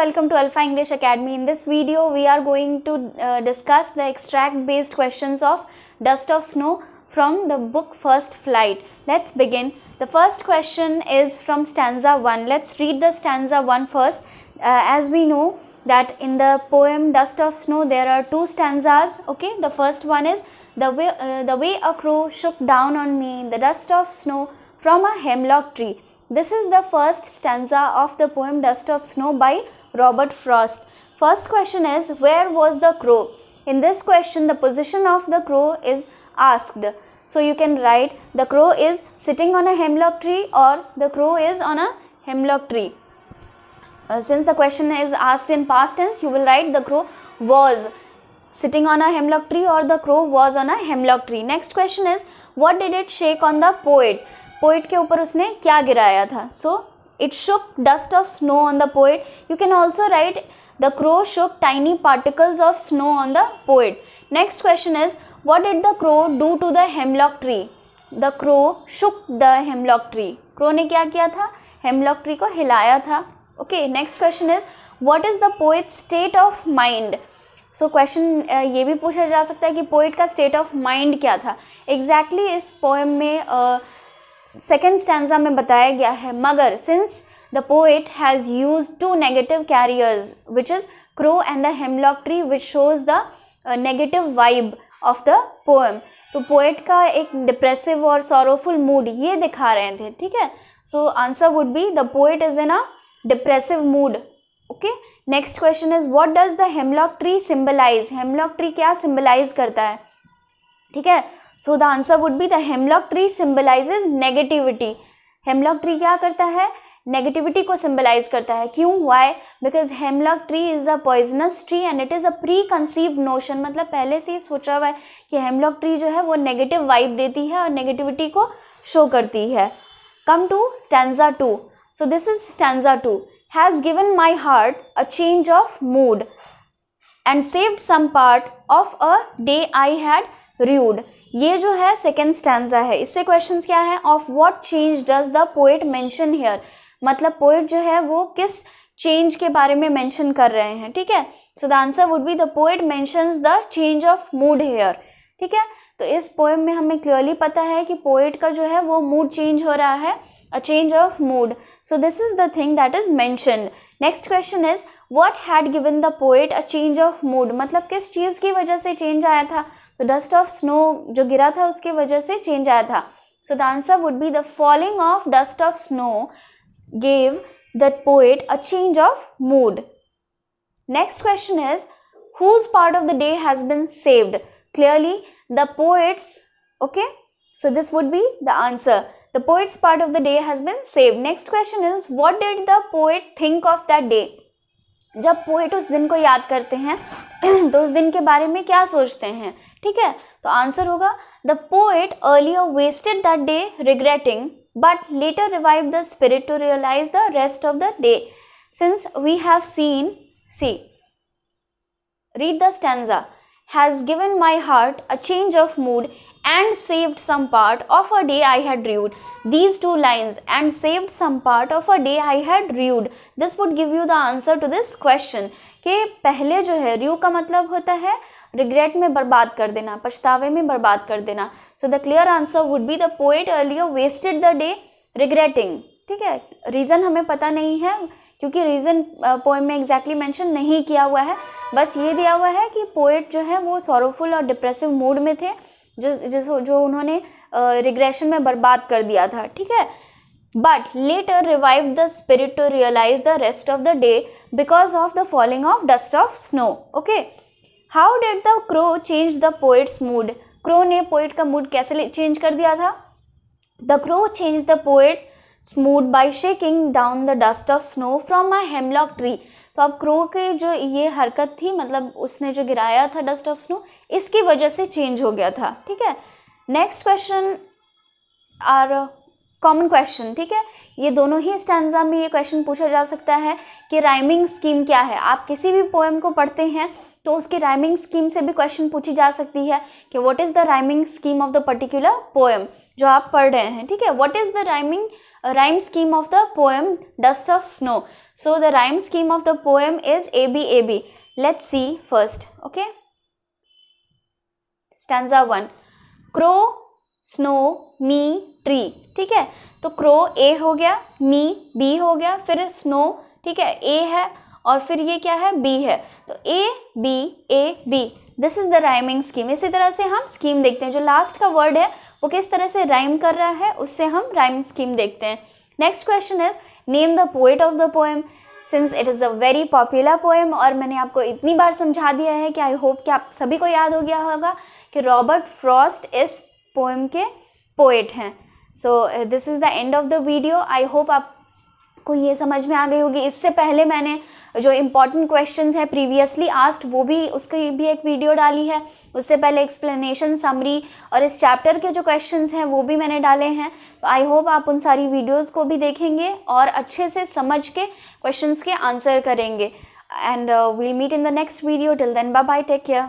welcome to Alpha English Academy. In this video, we are going to discuss the extract based questions of Dust of Snow from the book First Flight. Let's begin. The first question is from stanza 1. Let's read the stanza 1 first. As we know that in the poem Dust of Snow, there are two stanzas. Okay, the first one is the way a crow shook down on me, the dust of snow from a hemlock tree. This is the first stanza of the poem Dust of Snow by Robert Frost. First question is, where was the crow? In this question, the position of the crow is asked. So you can write the crow is sitting on a hemlock tree or the crow is on a hemlock tree. Since the question is asked in past tense, you will write the crow was sitting on a hemlock tree or the crow was on a hemlock tree. Next question is, what did it shake on the poet? Poet के ऊपर उसने क्या गिराया था? So it shook dust of snow on the poet. You can also write the crow shook tiny particles of snow on the poet. Next question is, what did the crow do to the hemlock tree? The crow shook the hemlock tree. Crow ने क्या किया था? Hemlock tree को हिलाया था. Okay, next question is, what is the poet state of mind? So question ये भी पूछा जा सकता है कि पोइट का स्टेट ऑफ माइंड क्या था. एग्जैक्टली इस पोएम में सेकेंड स्टैंजा में बताया गया है, मगर since the poet has use two negative carriers which is crow and the hemlock tree which shows the negative vibe of the poem. तो पोएट का एक डिप्रेसिव और सॉरोफुल मूड ये दिखा रहे थे. ठीक है, so answer would be the poet is in a depressive mood. Okay, next question is, what does the hemlock tree symbolize? Hemlock tree क्या सिंबलाइज करता है? ठीक है, so the answer would be the hemlock tree symbolizes negativity. Hemlock tree क्या करता है? Negativity को symbolize करता है. क्यों? Why? Because hemlock tree is a poisonous tree and it is a preconceived notion. मतलब पहले से ही सोचा हुआ है कि हेमलॉक ट्री जो है वो नेगेटिव वाइब देती है और नेगेटिविटी को शो करती है. Come to stanza 2. So this is stanza 2. Has given my heart a change of mood and saved some part of a day I had rued. ये जो है सेकेंड स्टैंजा है. इससे क्वेश्चंस क्या है? Of what change does the poet mention here? मतलब poet जो है वो किस चेंज के बारे में मेंशन कर रहे हैं. ठीक है, so the answer would be the poet mentions the change of mood here. ठीक है, तो इस पोएम में हमें क्लियरली पता है कि पोएट का जो है वो मूड चेंज हो रहा है, a change of mood. So this is the thing that is mentioned. Next question is, what had given the poet a change of mood? मतलब किस चीज़ की वजह से चेंज आया था? तो डस्ट ऑफ स्नो जो गिरा था उसकी वजह से चेंज आया था. So the answer would be the falling of dust of snow gave the poet a change of mood. Next question is, whose part of the day has been saved? Clearly the poet's. Okay, so this would be the answer. The poet's part of the day has been saved. Next question is, what did the poet think of that day? जब poet उस दिन को याद करते हैं तो उस दिन के बारे में क्या सोचते हैं? ठीक है, तो आंसर होगा, the poet earlier wasted that day regretting but later revived the spirit to realize the rest of the day. Since we have seen, see, read the stanza. Has given my heart a change of mood and saved some part of a day I had rued. These two lines, and saved some part of a day I had rued, this would give you the answer to this question. कि पहले जो है रू का मतलब होता है regret में बर्बाद कर देना, पछतावे में बर्बाद कर देना. So the clear answer would be the poet earlier wasted the day regretting. ठीक है, रीज़न हमें पता नहीं है क्योंकि रीज़न पोएम में एग्जैक्टली मेंशन नहीं किया हुआ है. बस ये दिया हुआ है कि पोएट जो है वो सॉरोफुल और डिप्रेसिव मूड में थे जो उन्होंने रिग्रेशन में बर्बाद कर दिया था. ठीक है, but later revive the spirit to realize the rest of the day because of the falling of dust of snow. Okay, how did the crow change the poet's mood? Crow ने poet का mood कैसे change कर दिया था? The crow change the poet mood by shaking down the dust of snow from a hemlock tree. तो अब crow की जो ये हरकत थी, मतलब उसने जो गिराया था डस्ट ऑफ स्नो, इसकी वजह से चेंज हो गया था. ठीक है, next question are common question, ठीक है। ये दोनों ही स्टैंजा में ये क्वेश्चन पूछा जा सकता है कि राइमिंग स्कीम क्या है। आप किसी भी पोएम को पढ़ते हैं तो उसकी राइमिंग स्कीम से भी क्वेश्चन पूछी जा सकती है कि what is the rhyming scheme of the particular poem जो आप पढ़ रहे हैं, ठीक है। What is the rhyme scheme of the poem dust of snow. So the rhyme scheme of the poem is ABAB. Let's see first, okay. Stanza 1, crow, snow, me, tree, ठीक है। तो क्रो A हो गया, मी B हो गया, फिर snow, ठीक है, A है, और फिर ये क्या है, B है। तो A, this is the rhyming scheme. इसी तरह से हम स्कीम देखते हैं, जो लास्ट का वर्ड है वो किस तरह से राइम कर रहा है उससे हम राइम स्कीम देखते हैं। Next question is name the poet of the poem. Since it is a very popular poem और मैंने आपको इतनी बार समझा दिया है कि आई होप कि आप सभी को याद हो गया होगा कि रॉबर्ट फ्रॉस्ट इस पोएम के पोएट हैं। So this is the end of the video. I hope आपको ये समझ में आ गई होगी। इससे पहले मैंने जो इम्पॉर्टेंट क्वेश्चंस है प्रीवियसली आस्क्ड वो भी, उसकी भी एक वीडियो डाली है। उससे पहले एक्सप्लेनेशन, समरी और इस चैप्टर के जो क्वेश्चंस हैं वो भी मैंने डाले हैं। तो आई होप आप उन सारी वीडियोस को भी देखेंगे और अच्छे से समझ के क्वेश्चंस के आंसर करेंगे। And we'll meet in the next video. Till then bye bye, take care.